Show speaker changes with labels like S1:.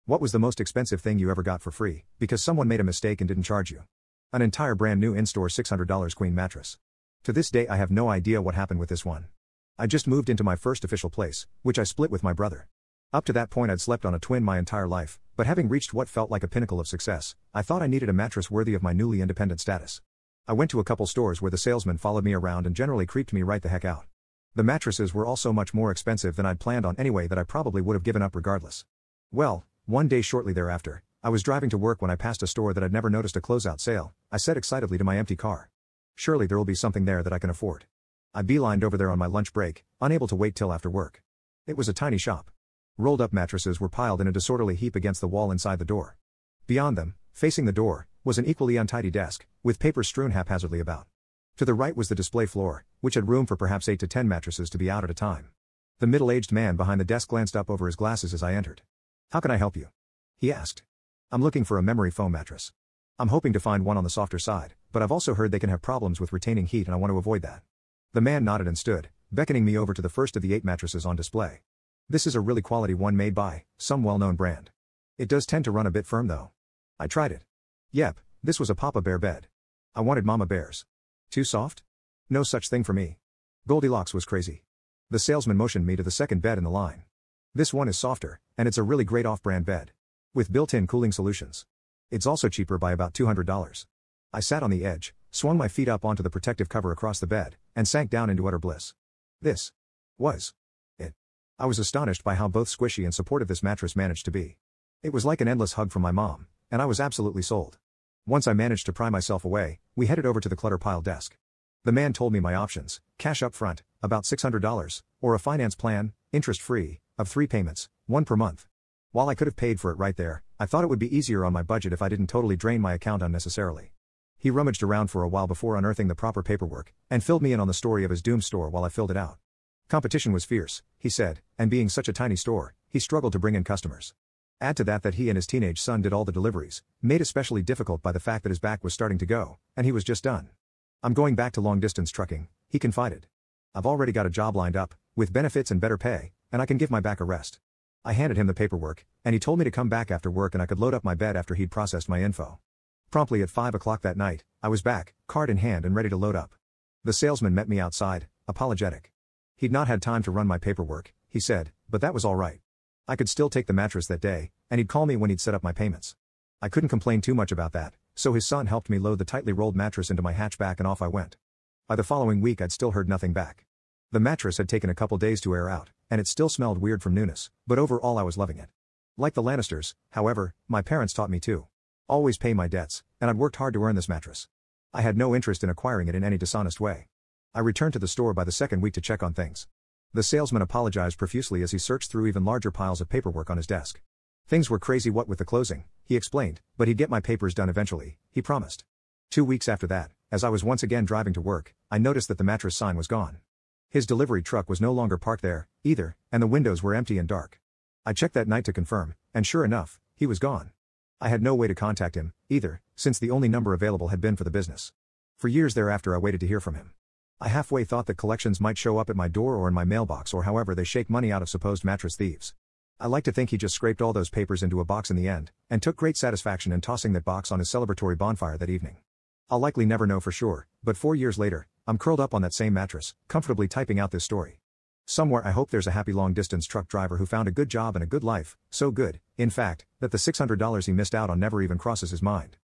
S1: What was the most expensive thing you ever got for free, because someone made a mistake and didn't charge you? An entire brand new in-store $600 queen mattress. To this day I have no idea what happened with this one. I just moved into my first official place, which I split with my brother. Up to that point I'd slept on a twin my entire life, but having reached what felt like a pinnacle of success, I thought I needed a mattress worthy of my newly independent status. I went to a couple stores where the salesman followed me around and generally creeped me right the heck out. The mattresses were also much more expensive than I'd planned on anyway that I probably would have given up regardless. Well, one day shortly thereafter, I was driving to work when I passed a store that I'd never noticed a closeout sale. I said excitedly to my empty car. Surely there will be something there that I can afford. I beelined over there on my lunch break, unable to wait till after work. It was a tiny shop. Rolled up mattresses were piled in a disorderly heap against the wall inside the door. Beyond them, facing the door, was an equally untidy desk, with papers strewn haphazardly about. To the right was the display floor, which had room for perhaps 8 to 10 mattresses to be out at a time. The middle-aged man behind the desk glanced up over his glasses as I entered. "How can I help you?" he asked. "I'm looking for a memory foam mattress. I'm hoping to find one on the softer side, but I've also heard they can have problems with retaining heat and I want to avoid that." The man nodded and stood, beckoning me over to the first of the 8 mattresses on display. "This is a really quality one made by some well-known brand. It does tend to run a bit firm though." I tried it. Yep, this was a Papa Bear bed. I wanted Mama Bear's. Too soft? No such thing for me. Goldilocks was crazy. The salesman motioned me to the second bed in the line. "This one is softer, and it's a really great off-brand bed. With built-in cooling solutions. It's also cheaper by about $200. I sat on the edge, swung my feet up onto the protective cover across the bed, and sank down into utter bliss. This was it. I was astonished by how both squishy and supportive this mattress managed to be. It was like an endless hug from my mom, and I was absolutely sold. Once I managed to pry myself away, we headed over to the clutter-piled desk. The man told me my options: cash up front, about $600, or a finance plan, interest-free, of 3 payments, 1 per month. While I could have paid for it right there, I thought it would be easier on my budget if I didn't totally drain my account unnecessarily. He rummaged around for a while before unearthing the proper paperwork, and filled me in on the story of his doom store while I filled it out. Competition was fierce, he said, and being such a tiny store, he struggled to bring in customers. Add to that he and his teenage son did all the deliveries, made especially difficult by the fact that his back was starting to go, and he was just done. "I'm going back to long-distance trucking," he confided. "I've already got a job lined up, with benefits and better pay, and I can give my back a rest." I handed him the paperwork, and he told me to come back after work and I could load up my bed after he'd processed my info. Promptly at 5 o'clock that night, I was back, card in hand and ready to load up. The salesman met me outside, apologetic. He'd not had time to run my paperwork, he said, but that was all right. I could still take the mattress that day, and he'd call me when he'd set up my payments. I couldn't complain too much about that, so his son helped me load the tightly rolled mattress into my hatchback and off I went. By the following week I'd still heard nothing back. The mattress had taken a couple days to air out, and it still smelled weird from newness, but overall I was loving it. Like the Lannisters, however, my parents taught me to always pay my debts, and I'd worked hard to earn this mattress. I had no interest in acquiring it in any dishonest way. I returned to the store by the second week to check on things. The salesman apologized profusely as he searched through even larger piles of paperwork on his desk. Things were crazy what with the closing, he explained, but he'd get my papers done eventually, he promised. 2 weeks after that, as I was once again driving to work, I noticed that the mattress sign was gone. His delivery truck was no longer parked there, either, and the windows were empty and dark. I checked that night to confirm, and sure enough, he was gone. I had no way to contact him, either, since the only number available had been for the business. For years thereafter I waited to hear from him. I halfway thought that collections might show up at my door or in my mailbox or however they shake money out of supposed mattress thieves. I like to think he just scraped all those papers into a box in the end, and took great satisfaction in tossing that box on his celebratory bonfire that evening. I'll likely never know for sure, but 4 years later, I'm curled up on that same mattress, comfortably typing out this story. Somewhere I hope there's a happy long-distance truck driver who found a good job and a good life, so good, in fact, that the $600 he missed out on never even crosses his mind.